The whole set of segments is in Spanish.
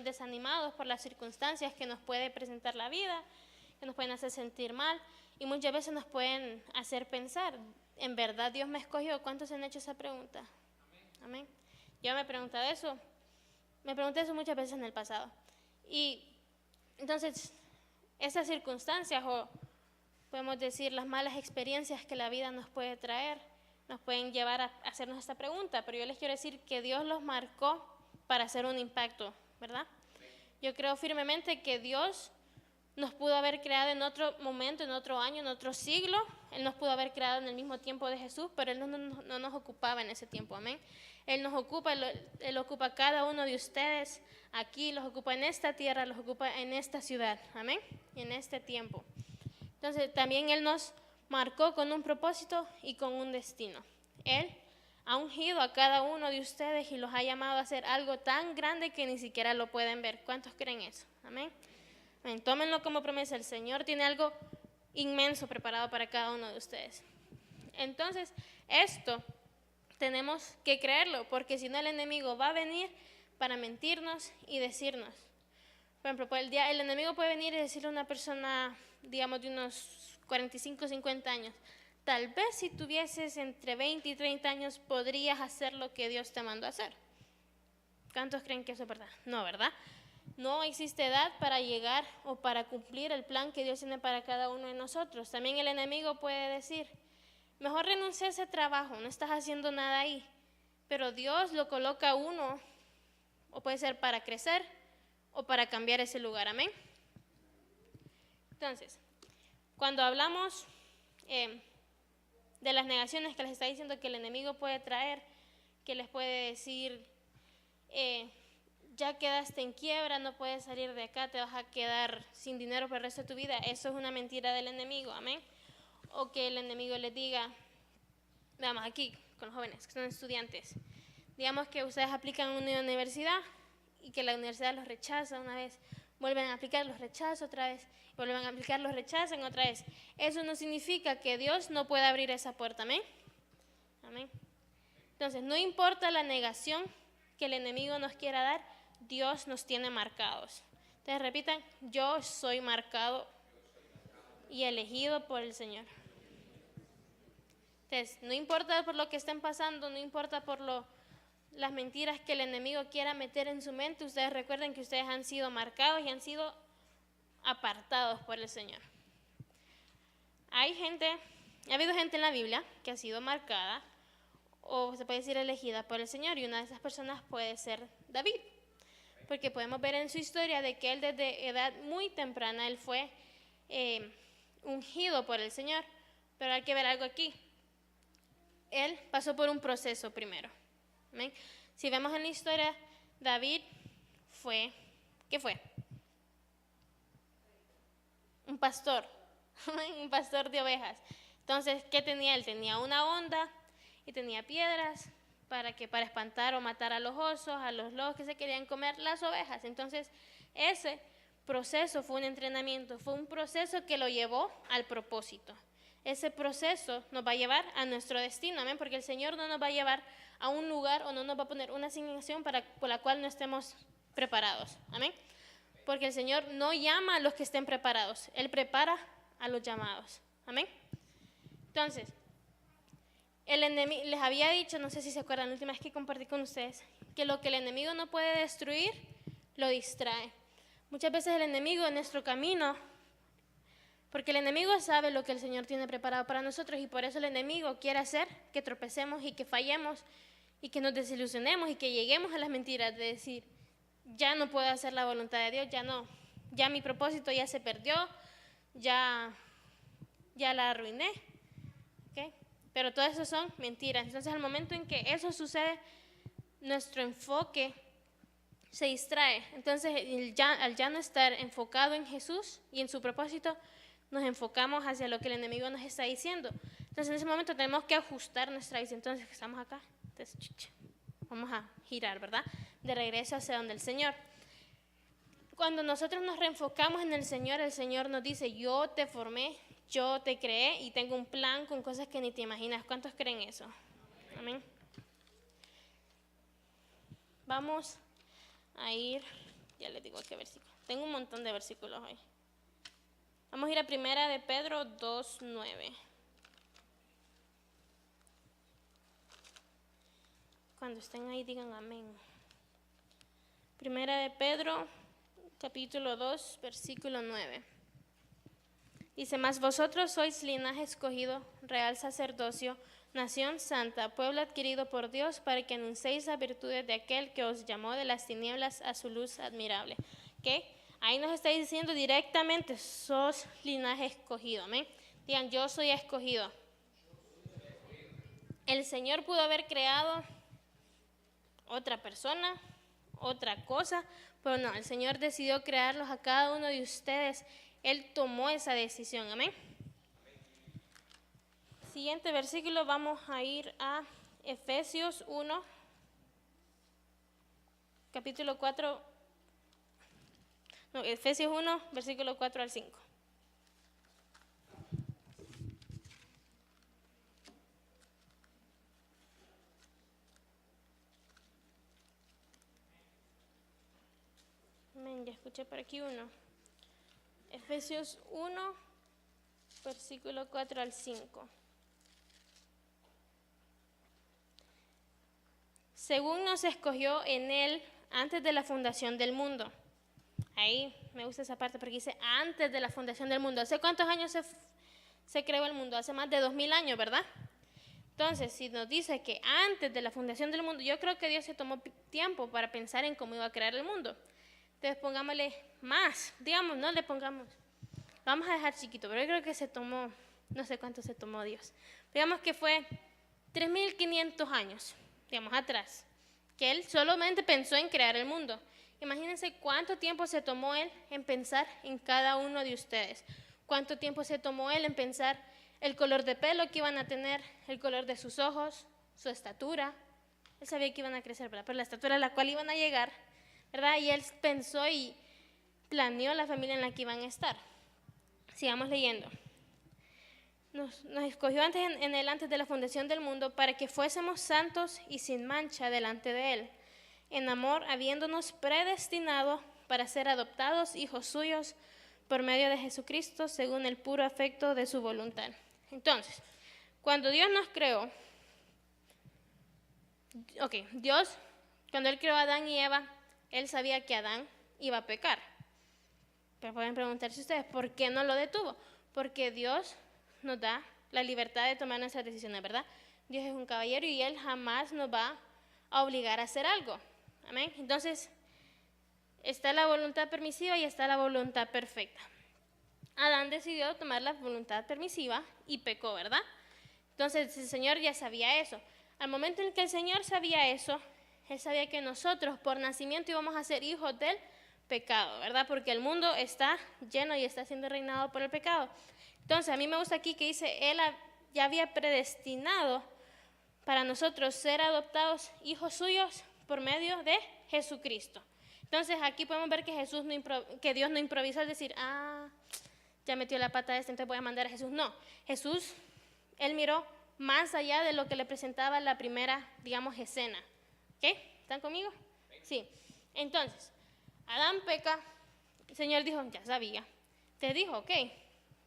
sentimos desanimados por las circunstancias que nos puede presentar la vida, que nos pueden hacer sentir mal y muchas veces nos pueden hacer pensar, ¿en verdad Dios me escogió? ¿Cuántos se han hecho esa pregunta? Amén. Yo me pregunté eso muchas veces en el pasado. Y entonces, esas circunstancias o podemos decir las malas experiencias que la vida nos puede traer, nos pueden llevar a hacernos esta pregunta, pero yo les quiero decir que Dios los marcó para hacer un impacto, ¿verdad? Yo creo firmemente que Dios nos pudo haber creado en otro momento, en otro año, en otro siglo. Él nos pudo haber creado en el mismo tiempo de Jesús, pero Él no nos ocupaba en ese tiempo, amén. Él nos ocupa, Él ocupa a cada uno de ustedes aquí, los ocupa en esta tierra, los ocupa en esta ciudad, amén, y en este tiempo. Entonces también Él nos marcó con un propósito y con un destino. Él ha ungido a cada uno de ustedes y los ha llamado a hacer algo tan grande que ni siquiera lo pueden ver. ¿Cuántos creen eso? Amén. Amén. Tómenlo como promesa. El Señor tiene algo inmenso preparado para cada uno de ustedes. Entonces, esto tenemos que creerlo, porque si no el enemigo va a venir para mentirnos y decirnos. Por ejemplo, el enemigo puede venir y decirle a una persona, digamos, de unos 45, 50 años, tal vez si tuvieses entre 20 y 30 años podrías hacer lo que Dios te mandó a hacer. ¿Cuántos creen que eso es verdad? No, ¿verdad? No existe edad para llegar o para cumplir el plan que Dios tiene para cada uno de nosotros. También el enemigo puede decir, mejor renuncia a ese trabajo, no estás haciendo nada ahí. Pero Dios lo coloca a uno, o puede ser para crecer o para cambiar ese lugar, amén. Entonces, cuando hablamos de las negaciones que les está diciendo que el enemigo puede traer, que les puede decir, ya quedaste en quiebra, no puedes salir de acá, te vas a quedar sin dinero por el resto de tu vida, eso es una mentira del enemigo, amén. O que el enemigo les diga, veamos aquí con los jóvenes que son estudiantes, digamos que ustedes aplican a una universidad y que la universidad los rechaza una vez, vuelven a aplicar, los rechaza otra vez, vuelven a aplicar, los rechazan otra vez. Eso no significa que Dios no pueda abrir esa puerta, amén. Amén. Entonces, no importa la negación que el enemigo nos quiera dar, Dios nos tiene marcados. Entonces repitan, yo soy marcado y elegido por el Señor. Entonces, no importa por lo que estén pasando, no importa por las mentiras que el enemigo quiera meter en su mente, ustedes recuerden que ustedes han sido marcados y han sido apartados por el Señor. Ha habido gente en la Biblia que ha sido marcada, o se puede decir elegida por el Señor, y una de esas personas puede ser David, porque podemos ver en su historia de que él desde edad muy temprana, él fue ungido por el Señor, pero hay que ver algo aquí. Él pasó por un proceso primero. ¿Amén? Si vemos en la historia, David ¿qué fue? Un pastor, un pastor de ovejas. Entonces, ¿qué tenía él? Tenía una honda y tenía piedras para espantar o matar a los osos, a los lobos que se querían comer las ovejas. Entonces, ese proceso fue un entrenamiento, fue un proceso que lo llevó al propósito. Ese proceso nos va a llevar a nuestro destino, amén, porque el Señor no nos va a llevar a un lugar o no nos va a poner una asignación por la cual no estemos preparados, amén, porque el Señor no llama a los que estén preparados, Él prepara a los llamados, amén. Entonces, el enemigo, les había dicho, no sé si se acuerdan, la última vez que compartí con ustedes, que lo que el enemigo no puede destruir, lo distrae. Muchas veces el enemigo en nuestro camino, porque el enemigo sabe lo que el Señor tiene preparado para nosotros y por eso el enemigo quiere hacer que tropecemos y que fallemos y que nos desilusionemos y que lleguemos a las mentiras de decir, ya no puedo hacer la voluntad de Dios, ya mi propósito ya se perdió, ya la arruiné, ¿okay? Pero todo eso son mentiras. Entonces al momento en que eso sucede, nuestro enfoque se distrae. Entonces al ya no estar enfocado en Jesús y en su propósito, nos enfocamos hacia lo que el enemigo nos está diciendo. Entonces en ese momento tenemos que ajustar nuestra visión. Entonces estamos acá, entonces vamos a girar, ¿verdad? De regreso hacia donde el Señor. Cuando nosotros nos reenfocamos en el Señor nos dice, yo te formé, yo te creé y tengo un plan con cosas que ni te imaginas. ¿Cuántos creen eso? Amén. Vamos a ir, ya les digo qué versículo. Tengo un montón de versículos hoy. Vamos a ir a Primera de Pedro 2:9. Cuando estén ahí digan amén. Primera de Pedro, capítulo 2, versículo 9. Dice, mas vosotros sois linaje escogido, real sacerdocio, nación santa, pueblo adquirido por Dios, para que anunciéis las virtudes de aquel que os llamó de las tinieblas a su luz admirable. ¿Ok? Ahí nos está diciendo directamente, sos linaje escogido. ¿Amén? Digan, yo soy escogido. El Señor pudo haber creado otra persona, otra cosa, pero no, el Señor decidió crearlos a cada uno de ustedes. Él tomó esa decisión, amén. Siguiente versículo, vamos a ir a Efesios 1, capítulo 4, no, Efesios 1, versículo 4 al 5. Amén, ya escuché por aquí uno. Efesios 1, versículo 4 al 5. Según nos escogió en Él antes de la fundación del mundo. Ahí me gusta esa parte porque dice antes de la fundación del mundo. ¿Hace cuántos años se creó el mundo? Hace más de 2000 años, ¿verdad? Entonces, si nos dice que antes de la fundación del mundo, yo creo que Dios se tomó tiempo para pensar en cómo iba a crear el mundo. Entonces pongámosle más, digamos, no le pongamos, lo vamos a dejar chiquito, pero yo creo que se tomó, no sé cuánto se tomó Dios. Digamos que fue 3500 años, digamos, atrás, que Él solamente pensó en crear el mundo. Imagínense cuánto tiempo se tomó Él en pensar en cada uno de ustedes. Cuánto tiempo se tomó Él en pensar el color de pelo que iban a tener, el color de sus ojos, su estatura. Él sabía que iban a crecer, ¿verdad? Pero la estatura a la cual iban a llegar, ¿verdad? Y Él pensó y planeó la familia en la que iban a estar. Sigamos leyendo. Nos escogió antes de la fundación del mundo para que fuésemos santos y sin mancha delante de Él, en amor, habiéndonos predestinado para ser adoptados hijos suyos por medio de Jesucristo, según el puro afecto de su voluntad. Entonces, cuando Dios nos creó, Dios, cuando Él creó a Adán y Eva, Él sabía que Adán iba a pecar. Pero pueden preguntarse ustedes, ¿por qué no lo detuvo? Porque Dios nos da la libertad de tomar nuestras decisiones, ¿verdad? Dios es un caballero y Él jamás nos va a obligar a hacer algo. Amén. Entonces, está la voluntad permisiva y está la voluntad perfecta. Adán decidió tomar la voluntad permisiva y pecó, ¿verdad? Entonces, el Señor ya sabía eso. Al momento en que el Señor sabía eso, Él sabía que nosotros por nacimiento íbamos a ser hijos del pecado, ¿verdad? Porque el mundo está lleno y está siendo reinado por el pecado. Entonces, a mí me gusta aquí que dice, Él ya había predestinado para nosotros ser adoptados hijos suyos por medio de Jesucristo. Entonces, aquí podemos ver que Dios no improvisó al decir, ya metió la pata entonces voy a mandar a Jesús. No, Jesús, Él miró más allá de lo que le presentaba la primera, digamos, escena. ¿Ok? ¿Están conmigo? Sí. Entonces, Adán peca, el Señor dijo, ya sabía. Te dijo, ok,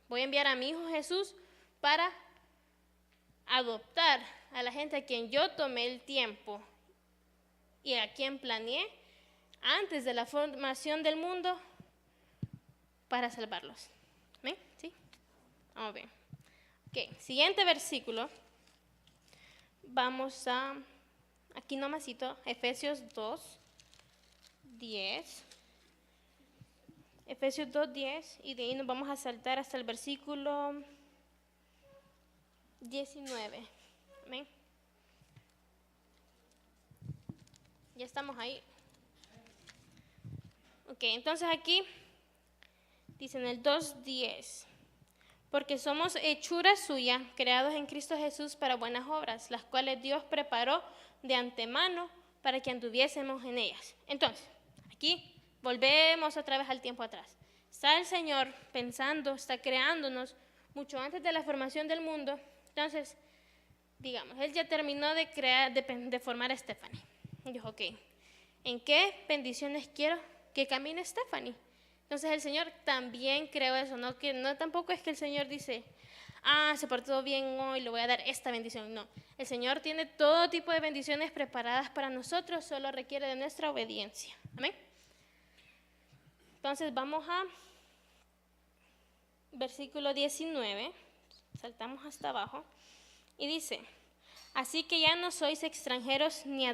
voy a enviar a mi hijo Jesús para adoptar a la gente a quien yo tomé el tiempo y a quien planeé antes de la formación del mundo para salvarlos. ¿Ven? ¿Sí? Vamos bien. Ok, siguiente versículo. Vamos a, aquí nomasito, Efesios 2, 10. Efesios 2:10 y de ahí nos vamos a saltar hasta el versículo 19. Amén. Ya estamos ahí. Ok, entonces aquí dice en el 2:10, porque somos hechura suya, creados en Cristo Jesús para buenas obras, las cuales Dios preparó de antemano para que anduviésemos en ellas. Entonces, aquí volvemos otra vez al tiempo atrás. Está el Señor pensando, está creándonos mucho antes de la formación del mundo. Entonces, digamos, Él ya terminó de formar a Stephanie. Dijo, ok, ¿en qué bendiciones quiero que camine Stephanie. Entonces el Señor también creó eso, no tampoco es que el Señor dice, se portó bien hoy, le voy a dar esta bendición. No, el Señor tiene todo tipo de bendiciones preparadas para nosotros, solo requiere de nuestra obediencia. Amén. Entonces vamos a versículo 19, saltamos hasta abajo, y dice, así que ya no sois extranjeros ni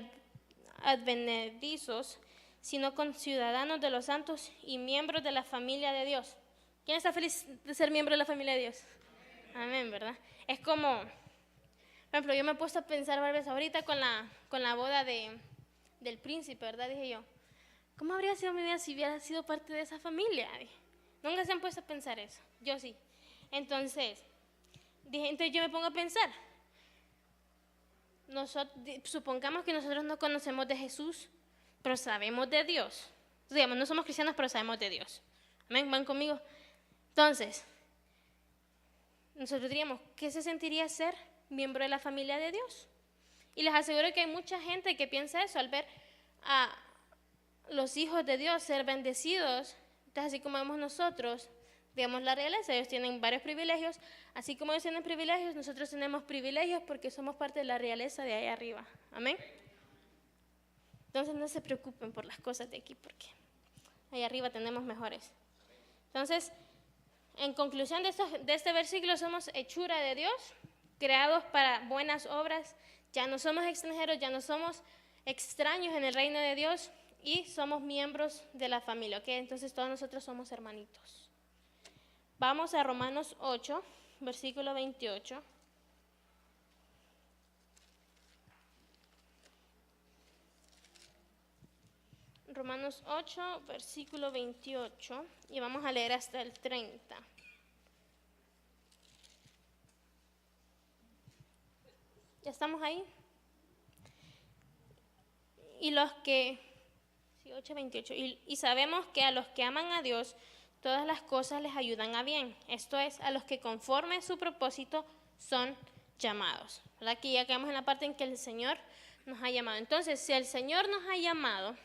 advenedizos, sino conciudadanos de los santos y miembros de la familia de Dios. ¿Quién está feliz de ser miembro de la familia de Dios? Amén, ¿verdad? Es como, por ejemplo, yo me he puesto a pensar varias veces ahorita con la boda del príncipe, ¿verdad? Dije yo, ¿cómo habría sido mi vida si hubiera sido parte de esa familia? Nunca se han puesto a pensar eso. Yo sí. Entonces yo me pongo a pensar. Supongamos que nosotros no conocemos de Jesús, pero sabemos de Dios. Digamos, no somos cristianos, pero sabemos de Dios. ¿Amén? ¿Van conmigo? Entonces, nosotros diríamos, ¿qué se sentiría ser miembro de la familia de Dios? Y les aseguro que hay mucha gente que piensa eso al ver a los hijos de Dios ser bendecidos. Entonces, así como vemos nosotros, digamos la realeza, ellos tienen varios privilegios, así como ellos tienen privilegios, nosotros tenemos privilegios porque somos parte de la realeza de ahí arriba. Amén. Entonces no se preocupen por las cosas de aquí porque ahí arriba tenemos mejores. Entonces, en conclusión de este versículo, somos hechura de Dios, creados para buenas obras, ya no somos extranjeros, ya no somos extraños en el reino de Dios y somos miembros de la familia, ¿ok? Entonces todos nosotros somos hermanitos. Vamos a Romanos 8, versículo 28. Romanos 8, versículo 28, y vamos a leer hasta el 30. ¿Ya estamos ahí? Y los que, sí, 8, 28, y sabemos que a los que aman a Dios, todas las cosas les ayudan a bien. Esto es, a los que conforme a su propósito son llamados. ¿Verdad? Aquí ya quedamos en la parte en que el Señor nos ha llamado. Entonces, si el Señor nos ha llamado,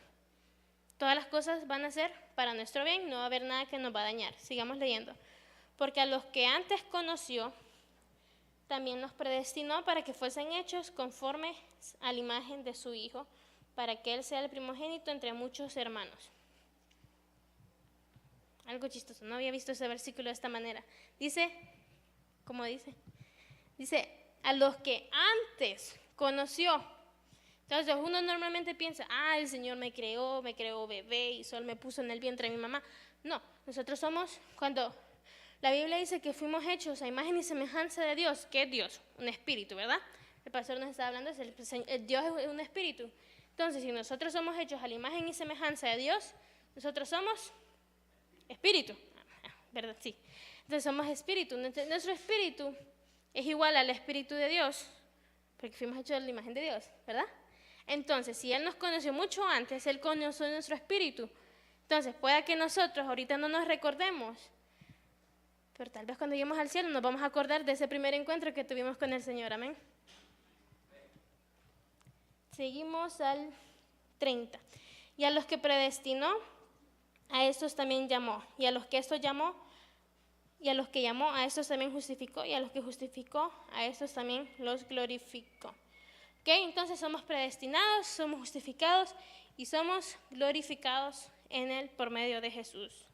todas las cosas van a ser para nuestro bien, no va a haber nada que nos va a dañar. Sigamos leyendo. Porque a los que antes conoció, también los predestinó para que fuesen hechos conforme a la imagen de su Hijo, para que Él sea el primogénito entre muchos hermanos. Algo chistoso, no había visto ese versículo de esta manera. Dice, ¿cómo dice? Dice, a los que antes conoció. Entonces uno normalmente piensa, el Señor me creó bebé y solo me puso en el vientre de mi mamá. No, nosotros somos, cuando la Biblia dice que fuimos hechos a imagen y semejanza de Dios. ¿Qué es Dios? Un espíritu, ¿verdad? El pastor nos está hablando, Dios es un espíritu. Entonces, si nosotros somos hechos a la imagen y semejanza de Dios, nosotros somos espíritu, ¿verdad? Sí. Entonces somos espíritu. Nuestro espíritu es igual al espíritu de Dios, porque fuimos hechos a la imagen de Dios, ¿verdad? Entonces, si Él nos conoció mucho antes, Él conoció nuestro espíritu. Entonces, pueda que nosotros ahorita no nos recordemos, pero tal vez cuando lleguemos al cielo nos vamos a acordar de ese primer encuentro que tuvimos con el Señor. Amén. Seguimos al 30. Y a los que predestinó, a estos también llamó. Y a los que esto llamó, y a los que llamó, a estos también justificó. Y a los que justificó, a estos también los glorificó. ¿Ok? Entonces somos predestinados, somos justificados y somos glorificados en Él por medio de Jesús.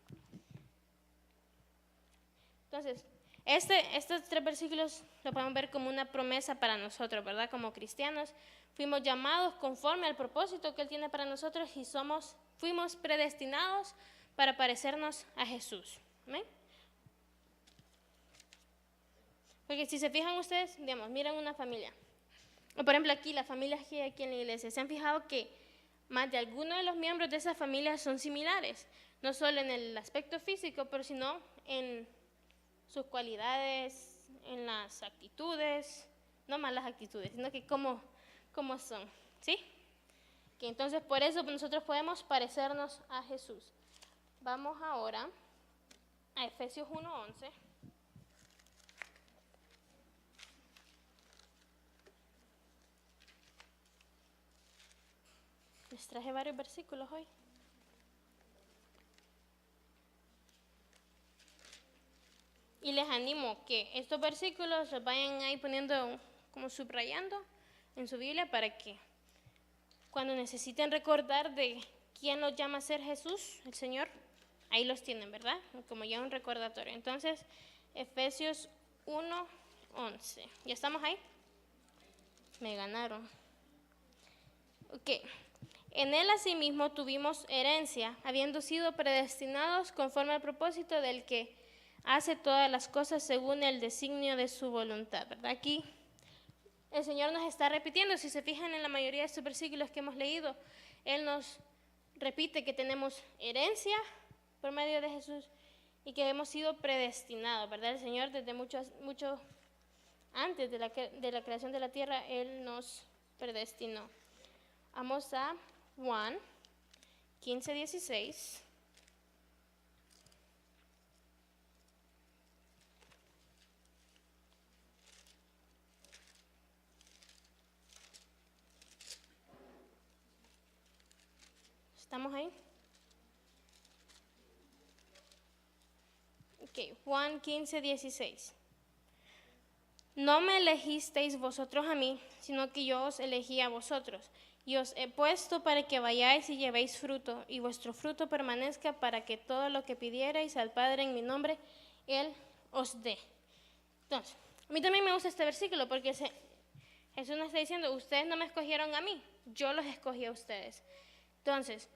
Entonces, estos 3 versículos lo podemos ver como una promesa para nosotros, ¿verdad? Como cristianos, fuimos llamados conforme al propósito que Él tiene para nosotros y fuimos predestinados para parecernos a Jesús. ¿Amén? Porque si se fijan ustedes, digamos, miran una familia. O por ejemplo aquí, las familias que hay aquí en la iglesia, ¿se han fijado que más de algunos de los miembros de esa familia son similares? No solo en el aspecto físico, pero sino en sus cualidades, en las actitudes, no malas actitudes, sino que cómo son, ¿sí? Que entonces por eso nosotros podemos parecernos a Jesús. Vamos ahora a Efesios 1:11. Les traje varios versículos hoy. Y les animo que estos versículos los vayan ahí poniendo como subrayando en su Biblia para que cuando necesiten recordar de quién los llama a ser Jesús, el Señor, ahí los tienen, ¿verdad? Como ya un recordatorio. Entonces, Efesios 1:11. ¿Ya estamos ahí? Me ganaron. Ok. En él asimismo tuvimos herencia, habiendo sido predestinados conforme al propósito del que hace todas las cosas según el designio de su voluntad, ¿verdad? Aquí el Señor nos está repitiendo, si se fijan en la mayoría de estos versículos que hemos leído, Él nos repite que tenemos herencia por medio de Jesús y que hemos sido predestinados, ¿verdad? El Señor desde mucho antes de la creación de la tierra, Él nos predestinó. Vamos a Juan 15:16. ¿Estamos ahí? Ok, Juan 15:16. No me elegisteis vosotros a mí, sino que yo os elegí a vosotros, y os he puesto para que vayáis y llevéis fruto, y vuestro fruto permanezca, para que todo lo que pidierais al Padre en mi nombre, Él os dé. Entonces, a mí también me gusta este versículo, porque Jesús nos está diciendo, ustedes no me escogieron a mí, yo los escogí a ustedes. Entonces,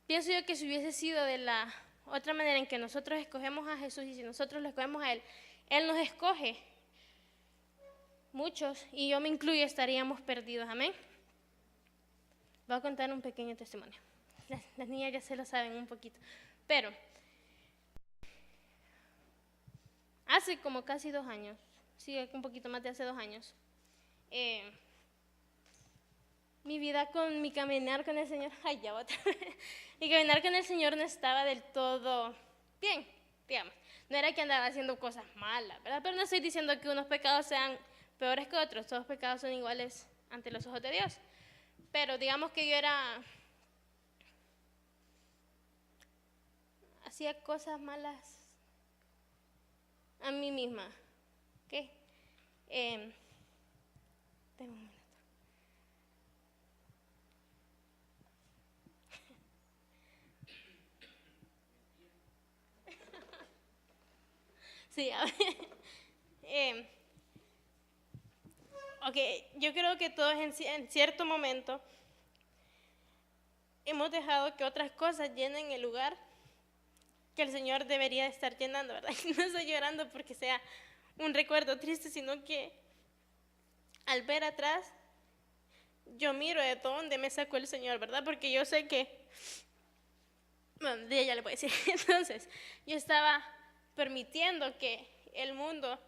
pienso yo que si hubiese sido de la otra manera en que nosotros escogemos a Jesús y si nosotros lo escogemos a Él, Él nos escoge, muchos, y yo me incluyo, estaríamos perdidos. Amén. Voy a contar un pequeño testimonio. Las niñas ya se lo saben un poquito. Pero hace como casi 2 años, sí, un poquito más de hace 2 años, mi vida con mi caminar con el Señor, mi caminar con el Señor no estaba del todo bien, digamos. No era que andaba haciendo cosas malas, ¿verdad? Pero no estoy diciendo que unos pecados sean peores que otros, todos los pecados son iguales ante los ojos de Dios. Pero digamos que yo hacía cosas malas a mí misma, ¿ok? Tengo un minuto. Sí, a ver. Ok, yo creo que todos en cierto momento hemos dejado que otras cosas llenen el lugar que el Señor debería estar llenando, ¿verdad? Y no estoy llorando porque sea un recuerdo triste, sino que al ver atrás, yo miro de dónde me sacó el Señor, ¿verdad? Porque yo sé que, bueno, ya le voy a decir, entonces, yo estaba permitiendo que el mundo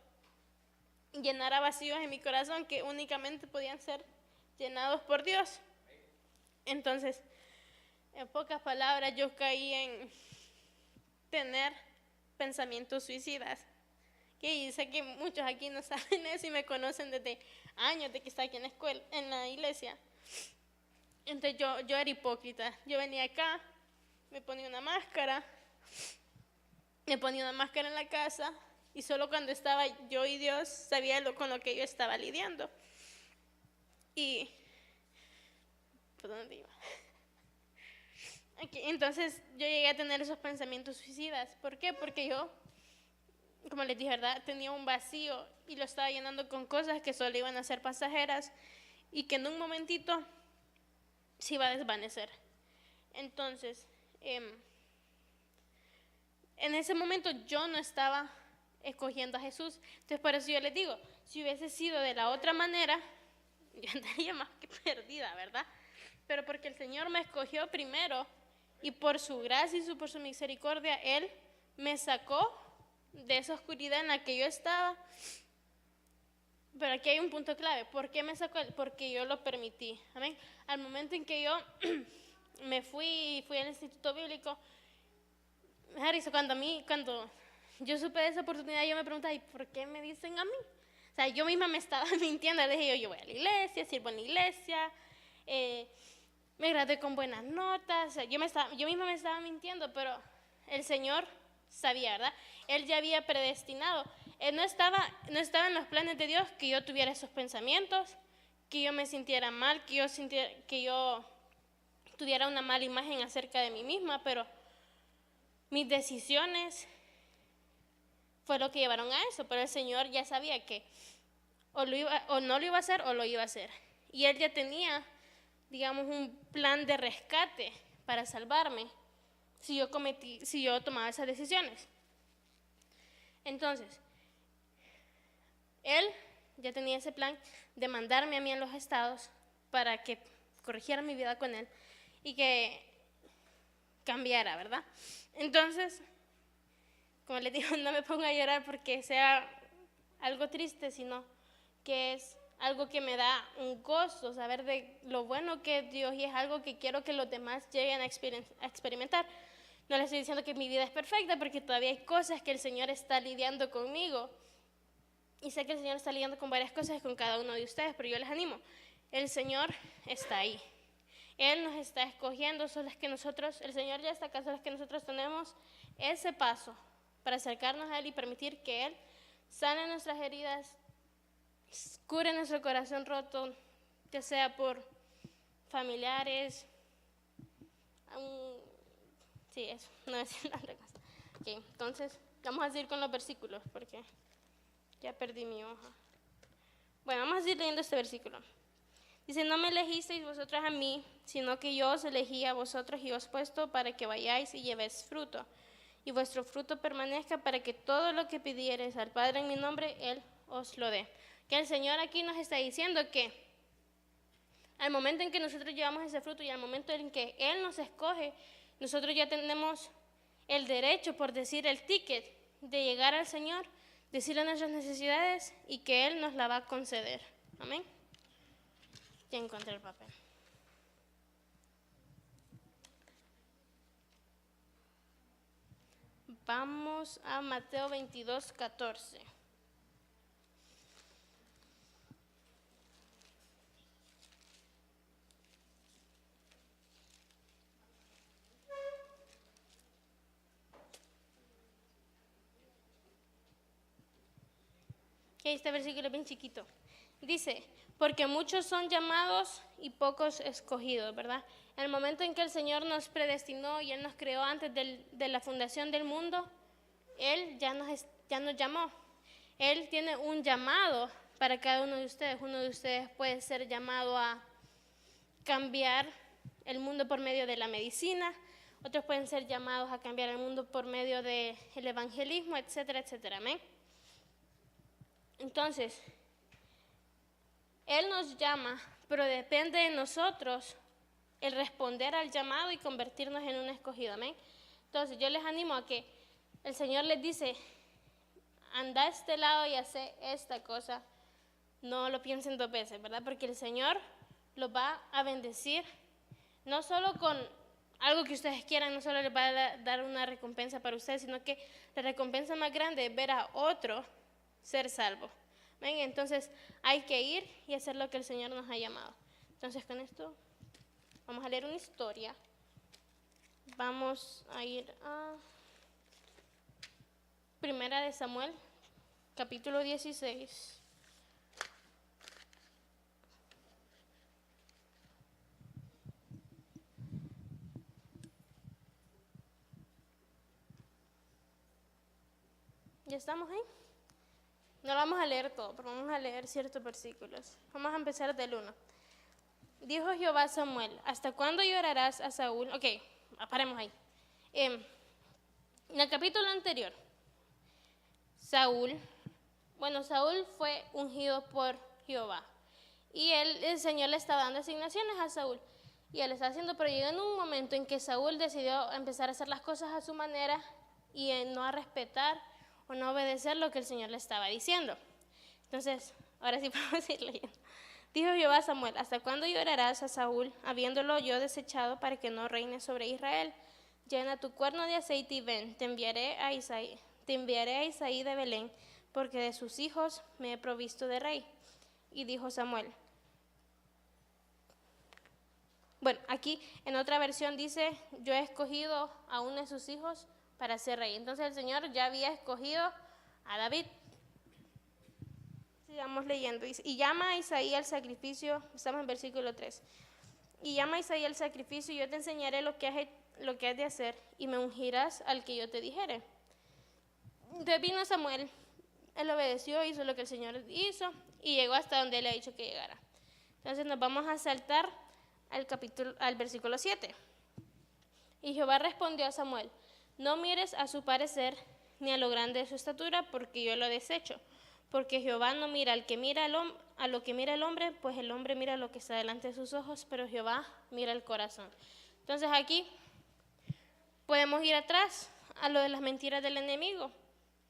llenara vacíos en mi corazón que únicamente podían ser llenados por Dios. Entonces, en pocas palabras, yo caí en tener pensamientos suicidas. Y sé que muchos aquí no saben eso y me conocen desde años de que está aquí en la iglesia. Entonces yo era hipócrita. Yo venía acá, me ponía una máscara en la casa y solo cuando estaba yo y Dios sabía con lo que yo estaba lidiando. Y ¿por dónde iba? Okay, entonces yo llegué a tener esos pensamientos suicidas. ¿Por qué? Porque yo, como les dije, ¿verdad? Tenía un vacío y lo estaba llenando con cosas que solo iban a ser pasajeras y que en un momentito se iba a desvanecer. Entonces, en ese momento yo no estaba escogiendo a Jesús. Entonces, por eso yo les digo, si hubiese sido de la otra manera, yo andaría más que perdida, ¿verdad? Pero porque el Señor me escogió primero y por su gracia y por su misericordia, Él me sacó de esa oscuridad en la que yo estaba. Pero aquí hay un punto clave. ¿Por qué me sacó Él? Porque yo lo permití. Amén. Al momento en que yo me fui al instituto bíblico, cuando yo supe de esa oportunidad, yo me preguntaba, ¿y por qué me dicen a mí? O sea, yo misma me estaba mintiendo. Le dije yo voy a la iglesia, sirvo en la iglesia, me gradué con buenas notas. O sea, yo misma me estaba mintiendo, pero el Señor sabía, ¿verdad? Él ya había predestinado. Él no estaba en los planes de Dios que yo tuviera esos pensamientos, que yo me sintiera mal, que yo tuviera una mala imagen acerca de mí misma, pero mis decisiones fue lo que llevaron a eso. Pero el Señor ya sabía que o no lo iba a hacer o lo iba a hacer. Y Él ya tenía, digamos, un plan de rescate para salvarme si yo tomaba esas decisiones. Entonces, Él ya tenía ese plan de mandarme a mí a los estados para que corrigiera mi vida con Él y que cambiara, ¿verdad? Entonces, como les digo, no me pongo a llorar porque sea algo triste, sino que es algo que me da un gozo, saber de lo bueno que es Dios, y es algo que quiero que los demás lleguen a experimentar. No les estoy diciendo que mi vida es perfecta, porque todavía hay cosas que el Señor está lidiando conmigo, y sé que el Señor está lidiando con varias cosas con cada uno de ustedes, pero yo les animo, el Señor está ahí. Él nos está escogiendo, solo es que el Señor ya está acá, solo es que nosotros tenemos ese paso para acercarnos a Él y permitir que Él sane nuestras heridas, cure nuestro corazón roto, ya sea por familiares, sí, eso, no decir otra cosa. Okay, entonces, vamos a seguir con los versículos, porque ya perdí mi hoja. Bueno, vamos a seguir leyendo este versículo. Dice, no me elegisteis vosotros a mí, sino que yo os elegí a vosotros y os he puesto para que vayáis y llevéis fruto, y vuestro fruto permanezca, para que todo lo que pidiereis al Padre en mi nombre, Él os lo dé. Que el Señor aquí nos está diciendo que al momento en que nosotros llevamos ese fruto y al momento en que Él nos escoge, nosotros ya tenemos el derecho, por decir el ticket, de llegar al Señor, decirle nuestras necesidades y que Él nos la va a conceder. Amén. Ya encontré el papel. Vamos a Mateo 22:14. Este versículo es bien chiquito. Dice, porque muchos son llamados y pocos escogidos, ¿verdad? En el momento en que el Señor nos predestinó y Él nos creó antes de la fundación del mundo, Él ya nos llamó. Él tiene un llamado para cada uno de ustedes. Uno de ustedes puede ser llamado a cambiar el mundo por medio de la medicina, otros pueden ser llamados a cambiar el mundo por medio del evangelismo, etcétera, etcétera. Amén. Entonces, Él nos llama, pero depende de nosotros el responder al llamado y convertirnos en un escogido. Amén. Entonces, yo les animo a que el Señor les dice, anda a este lado y hace esta cosa. No lo piensen dos veces, ¿verdad? Porque el Señor los va a bendecir, no solo con algo que ustedes quieran, no solo les va a dar una recompensa para ustedes, sino que la recompensa más grande es ver a otro ser salvo. ¿Ven? Entonces hay que ir y hacer lo que el Señor nos ha llamado. Entonces con esto vamos a leer una historia. Vamos a ir a Primera de Samuel, capítulo 16. ¿Ya estamos ahí? No lo vamos a leer todo, pero vamos a leer ciertos versículos. Vamos a empezar del 1. Dijo Jehová a Samuel, ¿hasta cuándo llorarás a Saúl? Ok, paremos ahí. En el capítulo anterior, Saúl fue ungido por Jehová. Y el Señor le estaba dando asignaciones a Saúl. Y él está haciendo, pero llegó en un momento en que Saúl decidió empezar a hacer las cosas a su manera y no a respetar o no obedecer lo que el Señor le estaba diciendo. Entonces, ahora sí podemos ir leyendo. Dijo Jehová a Samuel, ¿hasta cuándo llorarás a Saúl, habiéndolo yo desechado para que no reine sobre Israel? Llena tu cuerno de aceite y ven, te enviaré a Isaí de Belén, porque de sus hijos me he provisto de rey. Y dijo Samuel. Bueno, aquí en otra versión dice, yo he escogido a uno de sus hijos para ser rey. Entonces el Señor ya había escogido a David. Sigamos leyendo. Y llama a Isaí al sacrificio, estamos en versículo 3. Y llama a Isaí al sacrificio, y yo te enseñaré lo que has de hacer, y me ungirás al que yo te dijere. Entonces vino Samuel, él obedeció, hizo lo que el Señor hizo, y llegó hasta donde él le ha dicho que llegara. Entonces nos vamos a saltar al versículo 7. Y Jehová respondió a Samuel: no mires a su parecer, ni a lo grande de su estatura, porque yo lo desecho. Porque Jehová no mira a lo que mira el hombre, pues el hombre mira lo que está delante de sus ojos, pero Jehová mira el corazón. Entonces aquí podemos ir atrás a lo de las mentiras del enemigo.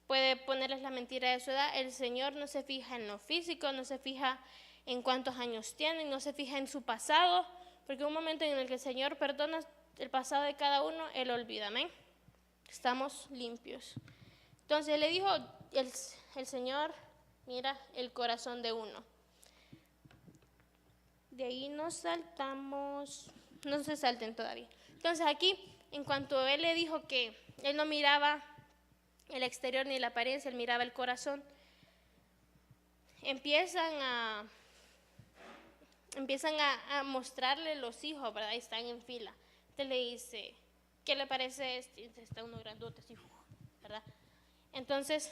Puede ponerles la mentira de su edad. El Señor no se fija en lo físico, no se fija en cuántos años tienen, no se fija en su pasado, porque un momento en el que el Señor perdona el pasado de cada uno, Él olvida, amén. Estamos limpios. Entonces le dijo el Señor: mira el corazón de uno. De ahí nos saltamos, no se salten todavía. Entonces aquí, en cuanto Él le dijo que Él no miraba el exterior ni la apariencia, Él miraba el corazón, empiezan a mostrarle los hijos, ¿verdad? Y están en fila. Entonces le dice: ¿qué le parece este? Está uno grandote, así, ¿verdad? Entonces,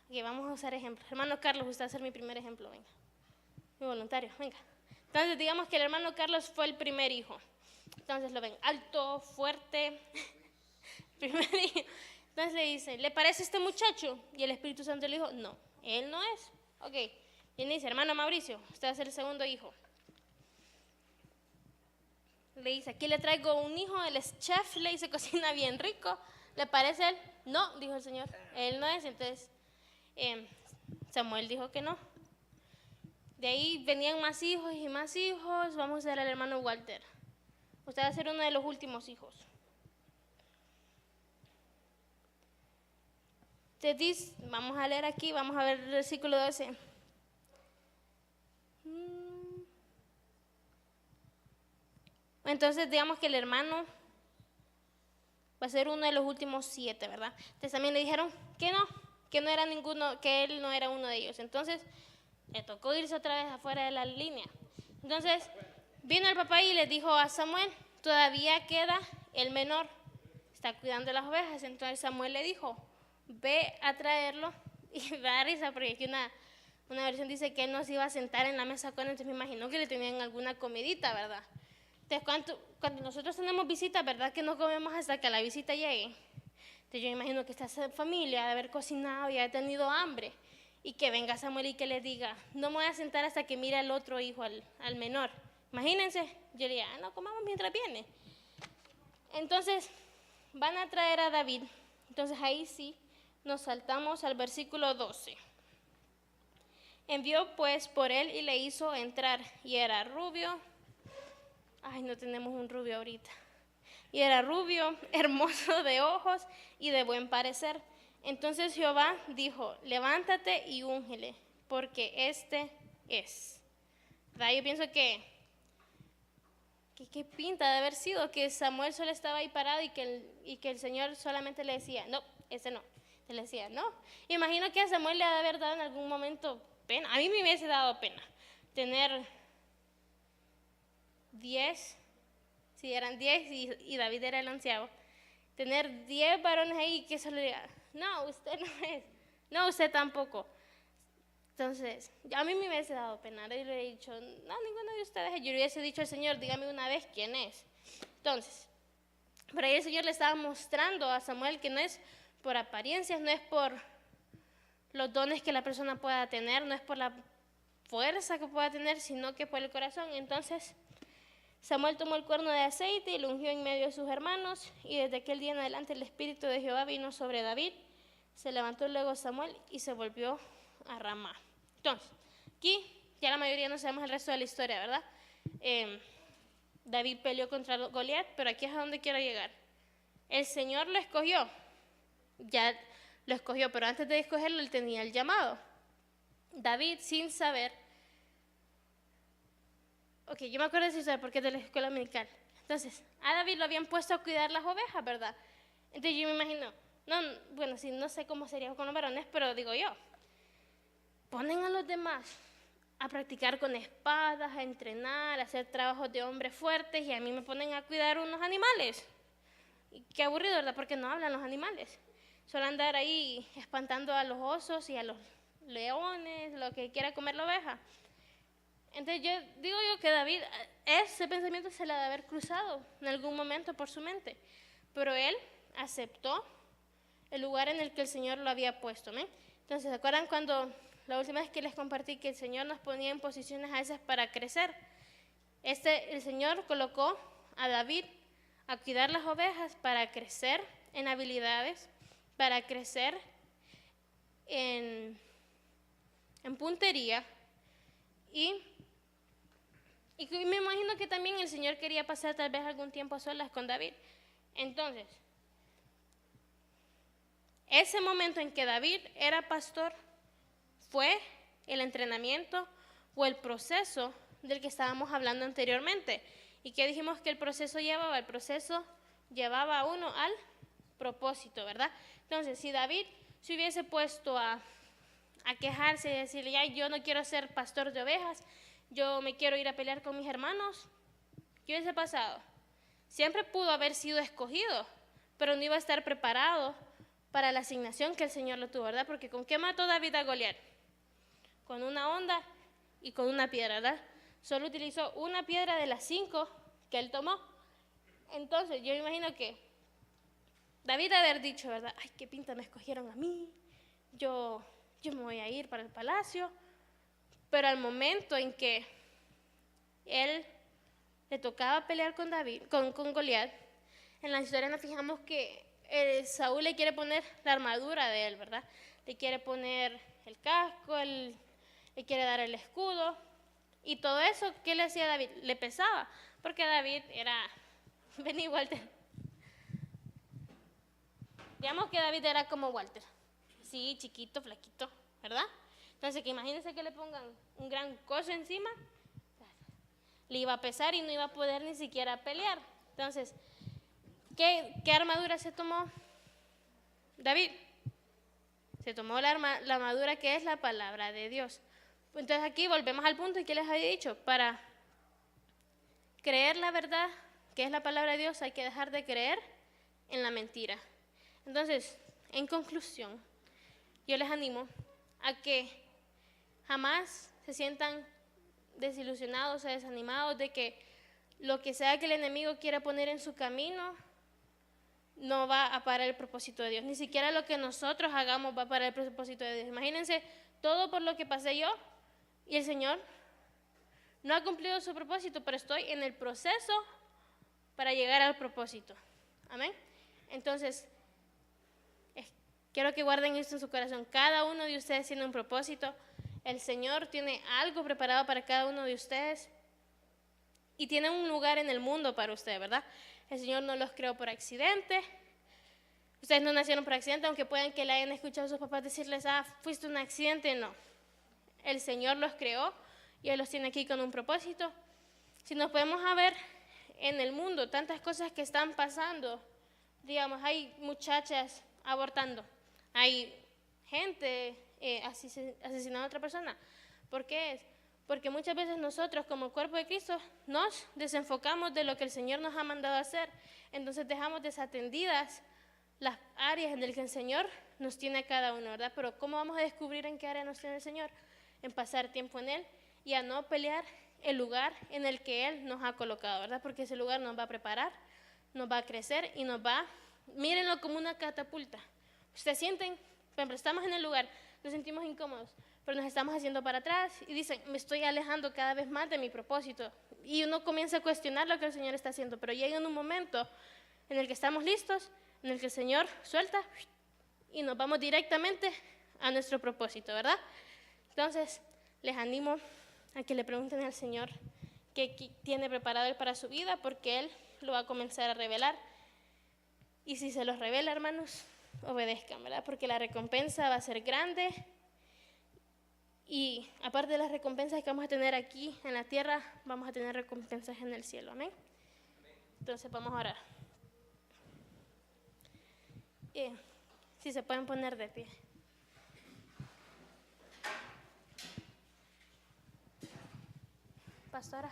aquí vamos a usar ejemplos. Hermano Carlos, usted va a ser mi primer ejemplo, venga. Mi voluntario, venga. Entonces, digamos que el hermano Carlos fue el primer hijo. Entonces lo ven alto, fuerte, primer hijo. Entonces le dice: ¿le parece este muchacho? Y el Espíritu Santo le dijo: no, él no es. Ok, y le dice: hermano Mauricio, usted va a ser el segundo hijo. Le dice: aquí le traigo un hijo, él es chef, le dice, cocina bien rico. ¿Le parece él? No, dijo el Señor, él no es. Entonces Samuel dijo que no. De ahí venían más hijos y más hijos. Vamos a ver al hermano Walter. Usted va a ser uno de los últimos hijos. Te dice, vamos a leer aquí, vamos a ver el versículo 12. Entonces digamos que el hermano va a ser uno de los últimos 7, ¿verdad? Entonces también le dijeron que no era ninguno, que él no era uno de ellos. Entonces le tocó irse otra vez afuera de la línea. Entonces vino el papá y le dijo a Samuel: todavía queda el menor, está cuidando las ovejas. Entonces Samuel le dijo: ve a traerlo. Y da risa porque aquí una versión dice que él no se iba a sentar en la mesa con él. Entonces me imagino que le tenían alguna comidita, ¿verdad? Entonces cuando nosotros tenemos visitas, ¿verdad? Que no comemos hasta que la visita llegue. Entonces yo me imagino que esta familia de haber cocinado y haber tenido hambre, y que venga Samuel y que le diga: no me voy a sentar hasta que mire al otro hijo, al menor. Imagínense, yo diría: no comamos mientras viene. Entonces van a traer a David. Entonces ahí sí nos saltamos al versículo 12. Envió pues por él y le hizo entrar, y era rubio. Ay, no tenemos un rubio ahorita. Y era rubio, hermoso de ojos y de buen parecer. Entonces Jehová dijo: levántate y úngele, porque este es. ¿Verdad? Yo pienso que pinta de haber sido que Samuel solo estaba ahí parado y que el Señor solamente le decía: no, ese no. Él le decía: no. Imagino que a Samuel le ha de haber dado en algún momento pena. A mí me hubiese dado pena tener 10, si eran 10 y David era el 11º, tener 10 varones ahí que solo le digan: no, usted no es, no, usted tampoco. Entonces, a mí me hubiese dado pena. Yo le he dicho: no, ninguno de ustedes. Yo le hubiese dicho al Señor: dígame una vez quién es. Entonces, por ahí el Señor le estaba mostrando a Samuel que no es por apariencias, no es por los dones que la persona pueda tener, no es por la fuerza que pueda tener, sino que por el corazón. Entonces Samuel tomó el cuerno de aceite y lo ungió en medio de sus hermanos, y desde aquel día en adelante el Espíritu de Jehová vino sobre David. Se levantó luego Samuel y se volvió a Ramá. Entonces, aquí ya la mayoría no sabemos el resto de la historia, ¿verdad? David peleó contra Goliat, pero aquí es a donde quiero llegar. El Señor lo escogió, ya lo escogió, pero antes de escogerlo él tenía el llamado. David, sin saber, yo me acuerdo de eso porque es de la escuela dominical. Entonces, a David lo habían puesto a cuidar las ovejas, ¿verdad? Entonces yo me imagino, no, bueno, sí, no sé cómo sería con los varones, pero digo yo, ponen a los demás a practicar con espadas, a entrenar, a hacer trabajos de hombres fuertes y a mí me ponen a cuidar unos animales. Y qué aburrido, ¿verdad? Porque no hablan los animales. Solo andar ahí espantando a los osos y a los leones, lo que quiera comer la oveja. Entonces yo digo que David, ese pensamiento se le ha de haber cruzado en algún momento por su mente. Pero él aceptó el lugar en el que el Señor lo había puesto, ¿no? Entonces, ¿se acuerdan cuando la última vez que les compartí que el Señor nos ponía en posiciones a veces para crecer? El Señor colocó a David a cuidar las ovejas para crecer en habilidades, para crecer en puntería y me imagino que también el Señor quería pasar tal vez algún tiempo a solas con David. Entonces, ese momento en que David era pastor fue el entrenamiento o el proceso del que estábamos hablando anteriormente. ¿Y qué dijimos que el proceso llevaba? El proceso llevaba a uno al propósito, ¿verdad? Entonces, si David se hubiese puesto a quejarse y decirle, ay, yo no quiero ser pastor de ovejas, yo me quiero ir a pelear con mis hermanos, ¿qué hubiese pasado? Siempre pudo haber sido escogido, pero no iba a estar preparado para la asignación que el Señor lo tuvo, ¿verdad? Porque ¿con qué mató David a Goliat? Con una honda y con una piedra, ¿verdad? Solo utilizó una piedra de las 5 que él tomó. Entonces, yo me imagino que David haber dicho, ¿verdad? Ay, qué pinta me escogieron a mí, yo me voy a ir para el palacio. Pero al momento en que él le tocaba pelear con David, con Goliat, en la historia nos fijamos que Saúl le quiere poner la armadura de él, ¿verdad? Le quiere poner el casco, le quiere dar el escudo, y todo eso, ¿qué le hacía a David? Le pesaba, porque David era, vení Walter, digamos que David era como Walter, sí, chiquito, flaquito, ¿verdad? Entonces, que imagínense que le pongan un gran coso encima, le iba a pesar y no iba a poder ni siquiera pelear. Entonces, ¿qué armadura se tomó David? Se tomó la armadura que es la palabra de Dios. Entonces aquí volvemos al punto que les había dicho, para creer la verdad, que es la palabra de Dios, hay que dejar de creer en la mentira. Entonces, en conclusión, yo les animo a que jamás se sientan desilusionados o desanimados de que lo que sea que el enemigo quiera poner en su camino no va a parar el propósito de Dios. Ni siquiera lo que nosotros hagamos va a parar el propósito de Dios. Imagínense todo por lo que pasé yo y el Señor no ha cumplido su propósito, pero estoy en el proceso para llegar al propósito. Amén. Entonces, quiero que guarden esto en su corazón. Cada uno de ustedes tiene un propósito. El Señor tiene algo preparado para cada uno de ustedes y tiene un lugar en el mundo para ustedes, ¿verdad? El Señor no los creó por accidente. Ustedes no nacieron por accidente, aunque puedan que le hayan escuchado a sus papás decirles, fuiste un accidente, no. El Señor los creó y Él los tiene aquí con un propósito. Si nos podemos ver en el mundo, tantas cosas que están pasando, digamos, hay muchachas abortando, hay gente asesinando a otra persona. ¿Por qué es? Porque muchas veces nosotros como cuerpo de Cristo nos desenfocamos de lo que el Señor nos ha mandado a hacer. Entonces dejamos desatendidas las áreas en las que el Señor nos tiene a cada uno, ¿verdad? Pero ¿cómo vamos a descubrir en qué área nos tiene el Señor? En pasar tiempo en Él y a no pelear el lugar en el que Él nos ha colocado, ¿verdad? Porque ese lugar nos va a preparar, nos va a crecer y mírenlo como una catapulta. Ustedes sienten, por ejemplo, estamos en el lugar, nos sentimos incómodos, pero nos estamos haciendo para atrás y dicen, me estoy alejando cada vez más de mi propósito. Y uno comienza a cuestionar lo que el Señor está haciendo, pero llega en un momento en el que estamos listos, en el que el Señor suelta y nos vamos directamente a nuestro propósito, ¿verdad? Entonces, les animo a que le pregunten al Señor qué tiene preparado Él para su vida, porque Él lo va a comenzar a revelar. Y si se los revela, hermanos, obedezcan, ¿verdad? Porque la recompensa va a ser grande. Y aparte de las recompensas que vamos a tener aquí en la tierra, vamos a tener recompensas en el cielo. Amén. Entonces vamos a orar. Si se pueden poner de pie. Pastora.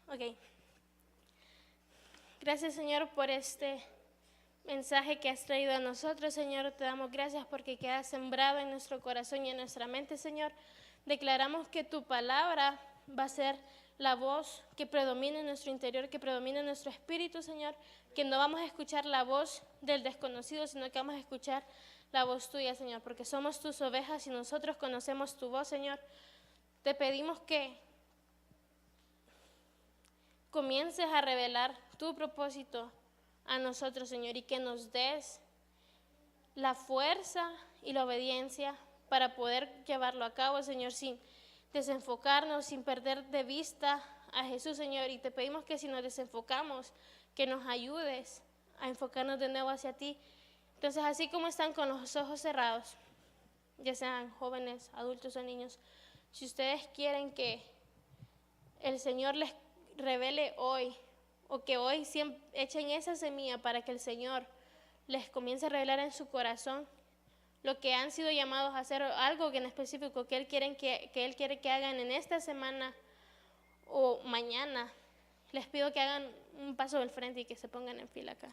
Ok. Gracias, Señor, por este mensaje que has traído a nosotros, Señor. Te damos gracias porque queda sembrado en nuestro corazón y en nuestra mente, Señor. Declaramos que tu palabra va a ser la voz que predomina en nuestro interior, que predomina en nuestro espíritu, Señor. Que no vamos a escuchar la voz del desconocido, sino que vamos a escuchar la voz tuya, Señor, porque somos tus ovejas y nosotros conocemos tu voz, Señor. Te pedimos que comiences a revelar tu propósito a nosotros, Señor, y que nos des la fuerza y la obediencia para poder llevarlo a cabo, Señor, sin desenfocarnos, sin perder de vista a Jesús, Señor. Y te pedimos que si nos desenfocamos, que nos ayudes a enfocarnos de nuevo hacia ti. Entonces, así como están con los ojos cerrados, ya sean jóvenes, adultos o niños, si ustedes quieren que el Señor les revele hoy, o que hoy echen esa semilla para que el Señor les comience a revelar en su corazón lo que han sido llamados a hacer, algo en específico que Él quiere que hagan en esta semana o mañana, les pido que hagan un paso del frente y que se pongan en fila acá.